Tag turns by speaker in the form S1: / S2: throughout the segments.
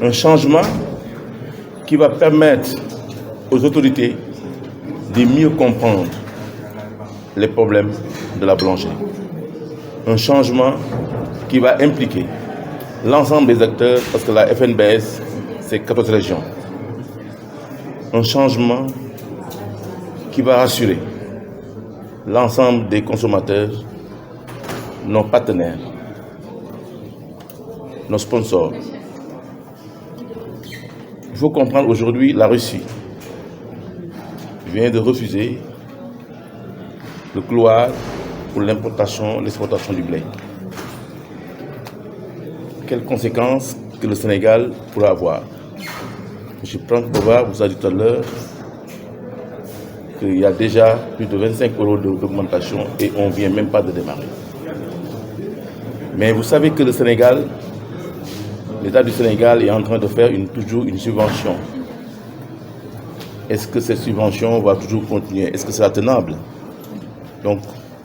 S1: Un changement qui va permettre aux autorités de mieux comprendre les problèmes de la boulangerie. Un changement qui va impliquer l'ensemble des acteurs, parce que la FNBS, c'est 14 régions. Un changement qui va rassurer l'ensemble des consommateurs, nos partenaires, nos sponsors. Il faut comprendre aujourd'hui, la Russie vient de refuser le couloir pour l'importation, l'exportation du blé. Quelles conséquences que le Sénégal pourra avoir? M. Franck Bova vous a dit tout à l'heure qu'il y a déjà plus de 25 € d'augmentation et on ne vient même pas de démarrer. Mais vous savez que le Sénégal, l'État du Sénégal est en train de faire toujours une subvention. Est-ce que cette subvention va toujours continuer? Est-ce que c'est tenable? Donc,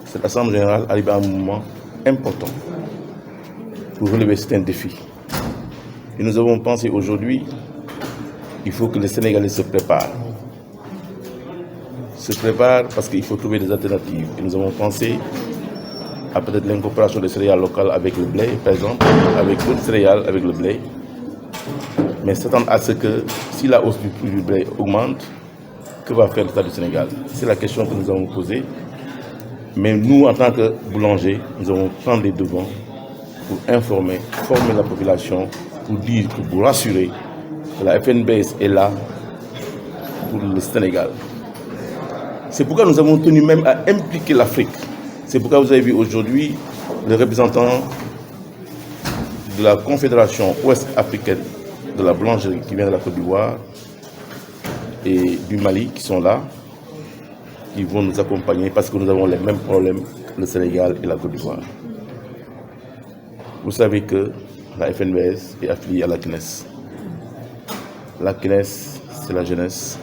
S1: cette Assemblée générale arrive à un moment important pour relever certains défis. Et nous avons pensé aujourd'hui, il faut que les Sénégalais se préparent. Se préparent parce qu'il faut trouver des alternatives. Et nous avons pensé à peut-être l'incorporation des céréales locales avec le blé, par exemple, avec d'autres céréales avec le blé. Mais s'attendre à ce que, si la hausse du prix du blé augmente, que va faire l'État du Sénégal? C'est la question que nous avons posée. Mais nous, en tant que boulangers, nous avons prendre les devants pour informer, former la population, pour dire, pour rassurer que la FNBS est là pour le Sénégal. C'est pourquoi nous avons tenu même à impliquer l'Afrique. C'est pourquoi vous avez vu aujourd'hui le représentant de la Confédération ouest africaine de la boulangerie qui vient de la Côte d'Ivoire et du Mali qui sont là, qui vont nous accompagner parce que nous avons les mêmes problèmes que le Sénégal et la Côte d'Ivoire. Vous savez que la FNBS est affiliée à la CNES. La CNES, c'est la jeunesse.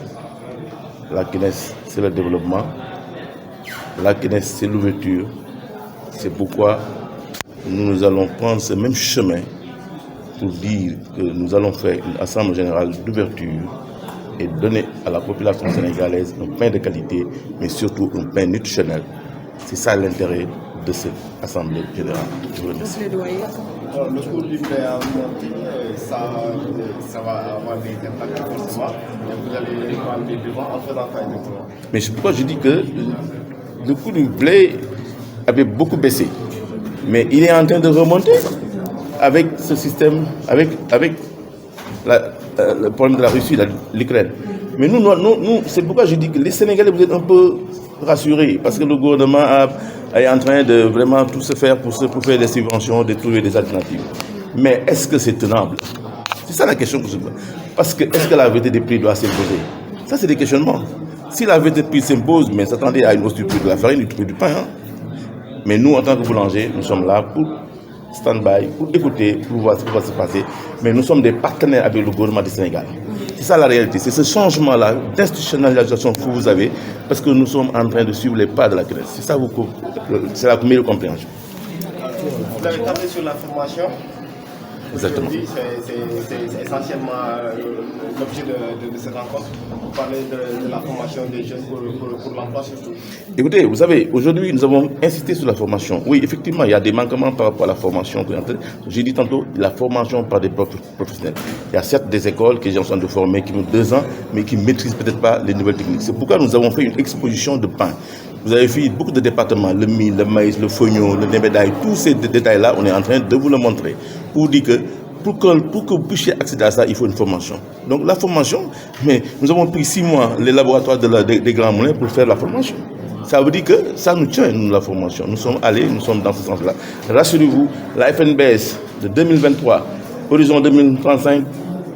S1: La CNES, c'est le développement. La CNES, c'est l'ouverture. C'est pourquoi nous allons prendre ce même chemin pour dire que nous allons faire une assemblée générale d'ouverture et donner à la population sénégalaise un pain de qualité, mais surtout un pain nutritionnel. C'est ça l'intérêt de cette assemblée générale. Je vous remercie.
S2: Le cours du blé a augmenté, ça va avoir des impacts forcément. Vous allez prendre les devants en faisant quoi exactement?
S1: Mais c'est pourquoi je dis que le coût du blé avait beaucoup baissé. Mais il est en train de remonter avec ce système, avec le problème de la Russie, l'Ukraine. Mais nous, c'est pourquoi je dis que les Sénégalais, vous êtes un peu rassurés, parce que le gouvernement est en train de vraiment tout se faire pour faire des subventions, de trouver des alternatives. Mais est-ce que c'est tenable? C'est ça la question que je pose. Parce que est-ce que la vérité des prix doit s'imposer? Ça, c'est des questionnements. Si la vérité des prix s'impose, mais s'attendait à une hausse du prix de la farine, du prix du pain. Mais nous, en tant que boulangers, nous sommes là pour stand-by, pour écouter, pour voir ce qui va se passer. Mais nous sommes des partenaires avec le gouvernement du Sénégal. C'est ça la réalité, c'est ce changement-là d'institutionnalisation que vous avez, parce que nous sommes en train de suivre les pas de la Grèce. C'est ça, c'est la meilleure compréhension.
S2: Vous avez tablé sur la formation.
S1: Exactement.
S2: C'est essentiellement l'objet de cette rencontre. Vous parlez de la formation des jeunes pour l'emploi surtout.
S1: Écoutez, vous savez, aujourd'hui, nous avons insisté sur la formation. Oui, effectivement, il y a des manquements par rapport à la formation. J'ai dit tantôt, la formation par des professionnels. Il y a certes des écoles qui sont en train de former, qui ont 2 ans, mais qui ne maîtrisent peut-être pas les nouvelles techniques. C'est pourquoi nous avons fait une exposition de pain. Vous avez vu beaucoup de départements, le mil, le maïs, le fognon, le nebedaï, tous ces détails-là, on est en train de vous le montrer. Pour dire que pour que vous puissiez accéder à ça, il faut une formation. Donc la formation, mais nous avons pris 6 mois les laboratoires des Grands Moulins pour faire la formation. Ça veut dire que ça nous tient, nous, la formation. Nous sommes allés, nous sommes dans ce sens-là. Rassurez-vous, la FNBS de 2023, horizon 2035,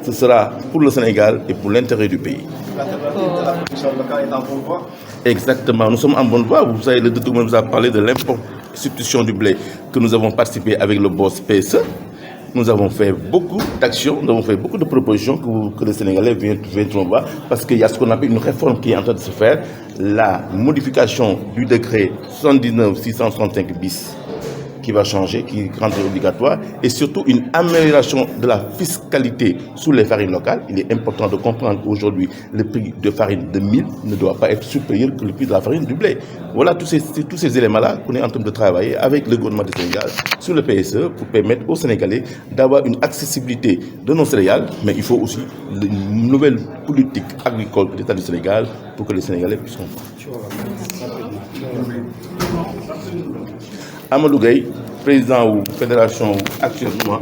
S1: ce sera pour le Sénégal et pour l'intérêt du pays.
S2: La production locale est en bonne voie.
S1: Exactement, nous sommes en bonne voie. Vous savez, le docteur nous a parlé de l'institution du blé que nous avons participé avec le boss PSE. Nous avons fait beaucoup d'actions, nous avons fait beaucoup de propositions que les Sénégalais viendront voir, parce qu'il y a ce qu'on appelle une réforme qui est en train de se faire, la modification du décret 79-665 bis qui va changer, qui rendra obligatoire, et surtout une amélioration de la fiscalité sur les farines locales. Il est important de comprendre qu'aujourd'hui, le prix de farine de mil ne doit pas être supérieur que le prix de la farine du blé. Voilà tous ces éléments-là qu'on est en train de travailler avec le gouvernement du Sénégal sur le PSE pour permettre aux Sénégalais d'avoir une accessibilité de nos céréales, mais il faut aussi une nouvelle politique agricole de l'État du Sénégal pour que les Sénégalais puissent comprendre. Amadou Gueye, président de la fédération actuellement,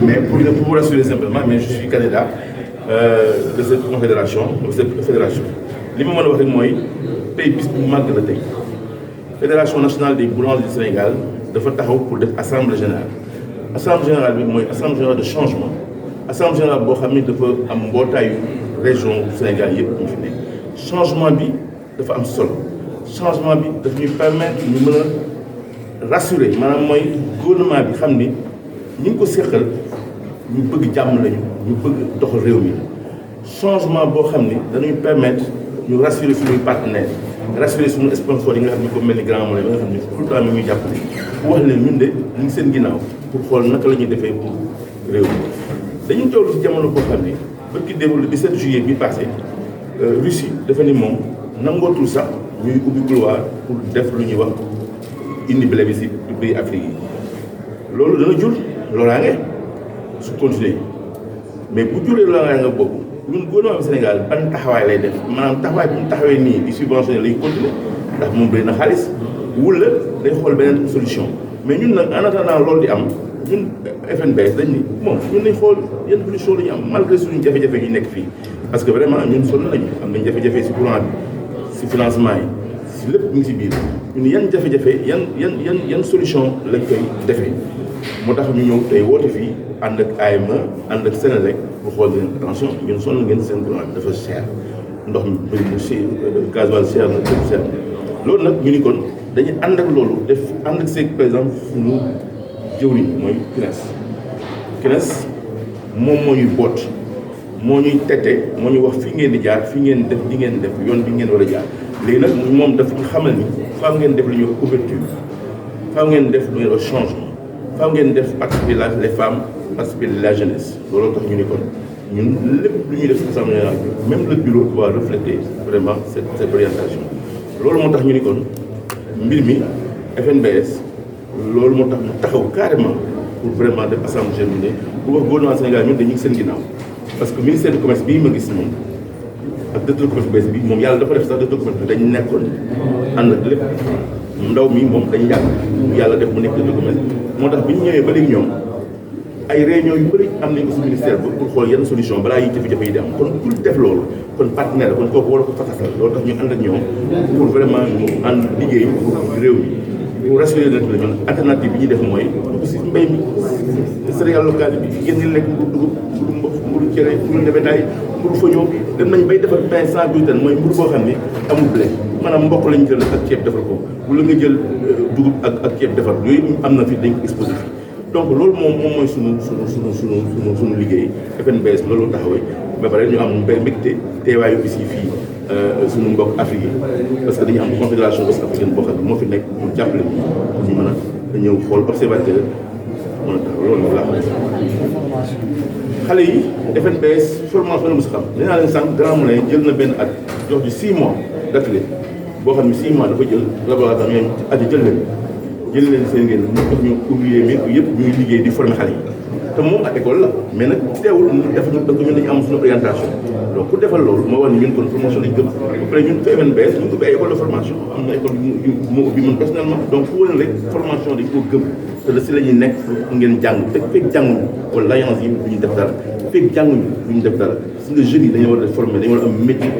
S1: mais pour vous rassurer simplement, mais je suis candidat de cette confédération, de cette fédération. Ce que je veux dire, c'est pays bis bu mag la tey fédération nationale des boulangers du Sénégal dafa taxaw pour def assemblée générale. Assemblée générale bi mooy assemblée générale de changement assemblée générale boo xam ne dafa am mbootaayu région du Sénégal yëpp ñu fi nekk changement bi dafa am solo changement bi daf ñuy permettre ñu mën a rassurer maanaam mooy gouvernement bi xam ni ñi ngi ko séqal ñu bëgg jàmm lañu ñu bëgg doxal réew mi changement boo xam ni dañuy permettre ñu rassurer suñuy partenaires rassurer suñu sponsors yi nga xam ne ko mel ni Grand Moulin bi nga xam ne tout le temps mi ñuy jàppale pour wax leen ñun de ñu ngi seen ginnaaw pour xool naka la ñuy defee pour réew mi dañu toll ci jamono boo xam ne barki démb le 17 juillet bi passé Russie dafa ni moom nangootul sax ñuy ubbi couloir pour def lu ñuy wax indi blé bi si pays Afrique yi loolu dana jur loraange su continuer mais bu juree loraange boobu ñun gouvernement bi Sénégal ban taxawaay lay def maanaam taxawaay bi ñu taxawee nii di subventionné lay continuer ndax moom bëri na xaalis wala day xool beneen solution mais ñun nag en attendant loolu di am ñun FNBS dañ ni bon ñun nañ xool yenn solution la ñu am malgré suñu jafe-jafe yi nekk fii parce que vraiment ñun sonn nañu am nañ jafe-jafe si courant bi si financement yi si lépp ñu ngi si biir ñun yan jafe-jafe yan solution lañ koy defee moo tax ñu ñëw tey woote fii ànd ak AME ànd ak Sénélec bu xool leen attention ñun sonn ngeen seen courant bi dafa cher ndox mi bëri na si gasoil cher na lépp cher loolu nag ñu ni kon dañuy ànd ak loolu def ànd ak seeg par exemple suñu jëwriñ mooy CNES moom moo ñuy boot moo ñuy tette moo ñu wax fii ngeen di jaar fii ngeen def di ngeen def yoon bi ngeen war a jaar léegi nag moom dafa ñu xamal ni faaw ngeen def lu ñuy wax ouverture faaw ngeen def lu ñuy wax changement faaw ngeen def participer les femmes participer la jeunesse looloo tax ñu ni kon ñun lépp lu ñuy def assemblée générale bi même le bureau doit refléter vraiment cette orientation loolu moo tax ñu ni kon mbir mi FNBS loolu moo tax mu taxaw carrément pour vraiment def assemblée générale pour wax gouvernement Sénégal ñun dañuy seen ginnaaw parce que ministère du commerce bii ma gis moom ak directeur commerce bees bi moom yàlla dafa def sax directeur commerce bi dañu nekkoon ànd ak lépp ndaw mi moom dañu yàgg yàlla def mu nekk directeur commerce moo tax bi ñu ñëwee ba léegi ñoom ay réunions yu bëri am nañ ko si ministère ba pour xool yenn solution balaa yi jafe-jafe yi di am kon pour def loolu kon partenaire kon kooku war a ko fatasal loolu tax ñu ànd ak ñoom pour vraiment ñu ànd liggéey pour réew mi pour rassurer nag la ñun alternative bi ñuy def mooy dugg si mbéy mi céréales locales bi génn lekk mburu dugub mburu mboq mburu cere mburu nebedaay mburu foño dem nañ bay defar pain sans gluten mooy mburu boo xam ne amul blé maanaam mboq lañ jël ak ceeb defar ko wala nga jël dugub ak ceeb defar yooyu am na fi dañ ko exposé fi donc loolu moom mooy sunu liggéey FNBS loolu taxawee ba pare ñu am mbégte teewaayu aussi fii suñu mbokk Afrique yi parce que dañu am confédération ouest africaine boo xam ne moo fi nekk pour jàppale ñu mën a ñëw xool observateur mën a taxaw loolu laa xam xale yi FNBS formation la mos a xam nee naa leen sànq Grand Moulin jël na benn at jox ji 6 mois d'atelier boo xam ne 6 mois dafa jël laboratoire ñoom at yi jël leen seen ngeen mu jox ñu ouvrier mi yëpp ñuy liggéey di former xale yi te moom ak école la mais nag teewul def ñu parce que ñun dañu am suñu orientation donc pour defal loolu moo war ni ñun kon formation lañ gëm ba pare ñun FNBS ñu ngi ubbi ay école de formation am na école yu moo ubbi man personnellement donc fu wane rek formation dañ koo gëm te la si la ñuy nekk pour ngeen jàng fekk jànguñu wala l'agence yi du ñu def dara fekk jànguñu du ñu def dara si nga jeunes yi dañoo war a former dañoo war a am métier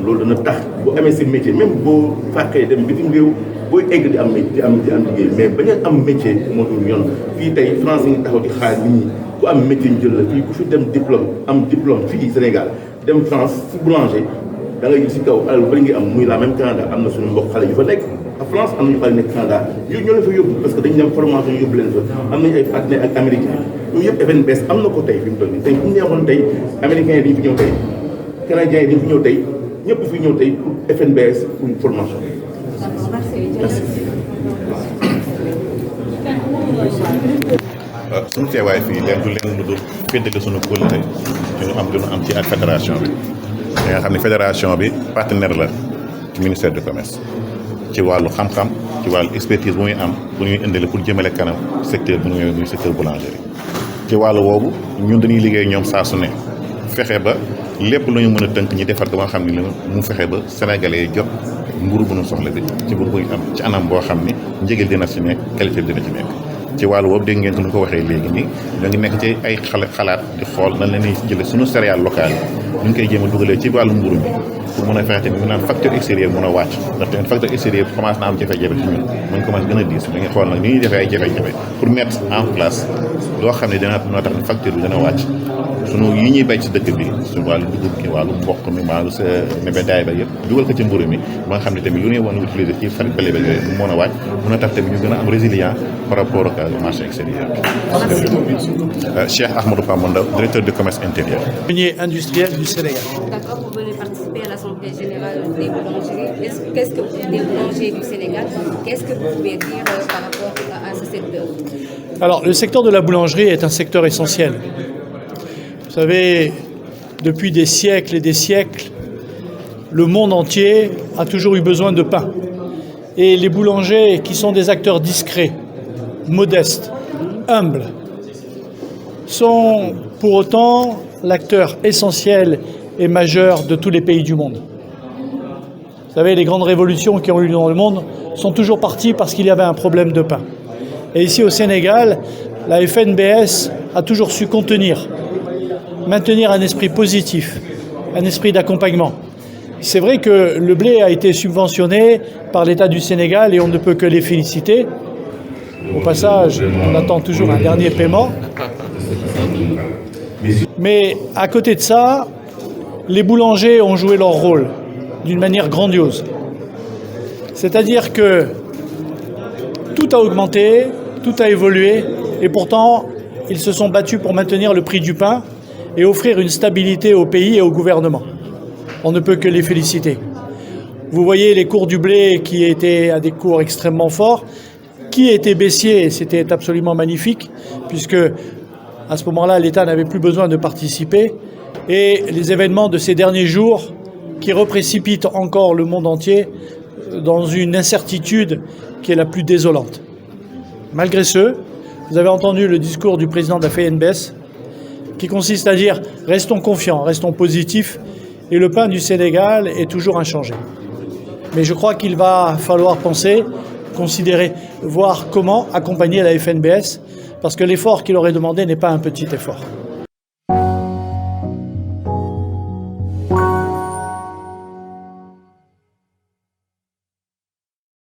S1: loolu dana tax bu amee si métier même boo fàqee dem bitim réew booy egg di am métier di am liggéey mais bañ a am métier moo dul yoon fii tey France yi ngi taxaw di xaar nit ñi ku am métier ñu jël la fii ku fi dem diplôme fii Sénégal dem France si boulanger da ngay gis si kaw alal bari ngi am muy la même Canada am na suñu mbokk xale yu fa nekk à France am nañu xale nekk Canada ñoo leen fa yóbbu parce que dañu dem formation yóbbu leen fa am nañu ay partenaires ak américains yooyu yëpp FNBS am na ko tey fi mu toll nii tey bu ñu neexoon tey américains yi dañu fi ñëw tey canadiens yi dañu fi ñëw tey ñëpp fi ñëw tey pour FNBS pour formation
S3: suñu teewaay fii leen du leen lu dul féddale suñu kóllëre ñu am ci ak fédération bi da nga xam ne fédération bi partenaire la ci ministère du commerce ci wàllu xam-xam ci wàllu expertise bu muy am bu ñuy indile pour jëmale kanam secteur bu ñuy muy secteur boulangerie ci wàllu woowu ñun dañuy liggéey ñoom saa su ne fexe ba lépp lu ñu mën a tënk ñi defar ko ba nga xam ne mu fexe ba sénégalais yi jot mburu bu ñu soxla bi ci bu muy am ci anam boo xam ni njëgal dina ci nekk qualité bi dina ci nekk ci wàllu boobu dégg ngeen ko nu ko waxee léegi nii ñoo ngi nekk ci ay xalaat di xool nan la ñuy jëlee suñu céréales locales yi ñu ngi koy jéem a dugalee ci wàllu mburu mi pour mën a fexe tamit ñu naan facteur extérieur mën a wàcc ndax tamit facteur extérieur commencé na am jafe-jafe ci ñun mu ngi commencé gën a diis ñu ngi xool nag ni ñuy defee ay jafe-jafe pour mettre en place loo xam ne dina tax facture bi dina wàcc sunu yi ñuy bay ci dëkk bi suñu wàllu dugub gi wàllu mboq mi wàllu sa nebedaay ba yëpp dugal ko ci mburu mi ba nga xam ne tamit lu ñuy woon utiliser ci farit bële ba yooyu mu mën a wàcc mën a tax tamit ñu gën a am résilient par rapport au marché extérieur. Cheikh Ahmadou Pamanda, directeur du commerce intérieur.
S4: Industriel du Sénégal.
S5: D'accord, vous venez participer à l'Assemblée générale des boulangeries. Qu'est-ce que des boulangers du Sénégal, qu'est-ce que vous pouvez dire par rapport à ce secteur?
S4: Alors, le secteur de la boulangerie est un secteur essentiel. Vous savez, depuis des siècles et des siècles, le monde entier a toujours eu besoin de pain. Et les boulangers, qui sont des acteurs discrets, modestes, humbles, sont pour autant l'acteur essentiel et majeur de tous les pays du monde. Vous savez, les grandes révolutions qui ont eu lieu dans le monde sont toujours parties parce qu'il y avait un problème de pain. Et ici au Sénégal, la FNBS a toujours su maintenir un esprit positif, un esprit d'accompagnement. C'est vrai que le blé a été subventionné par l'État du Sénégal et on ne peut que les féliciter. Au passage, on attend toujours un dernier paiement. Mais à côté de ça, les boulangers ont joué leur rôle d'une manière grandiose. C'est-à-dire que tout a augmenté, tout a évolué, et pourtant, ils se sont battus pour maintenir le prix du pain et offrir une stabilité au pays et au gouvernement. On ne peut que les féliciter. Vous voyez les cours du blé qui étaient à des cours extrêmement forts, qui étaient baissiers, et c'était absolument magnifique, puisque à ce moment-là, l'État n'avait plus besoin de participer, et les événements de ces derniers jours qui reprécipitent encore le monde entier dans une incertitude qui est la plus désolante. Malgré ce, vous avez entendu le discours du président de la FNBS qui consiste à dire « restons confiants, restons positifs » et le pain du Sénégal est toujours inchangé. Mais je crois qu'il va falloir penser, considérer, voir comment accompagner la FNBS parce que l'effort qu'il aurait demandé n'est pas un petit effort.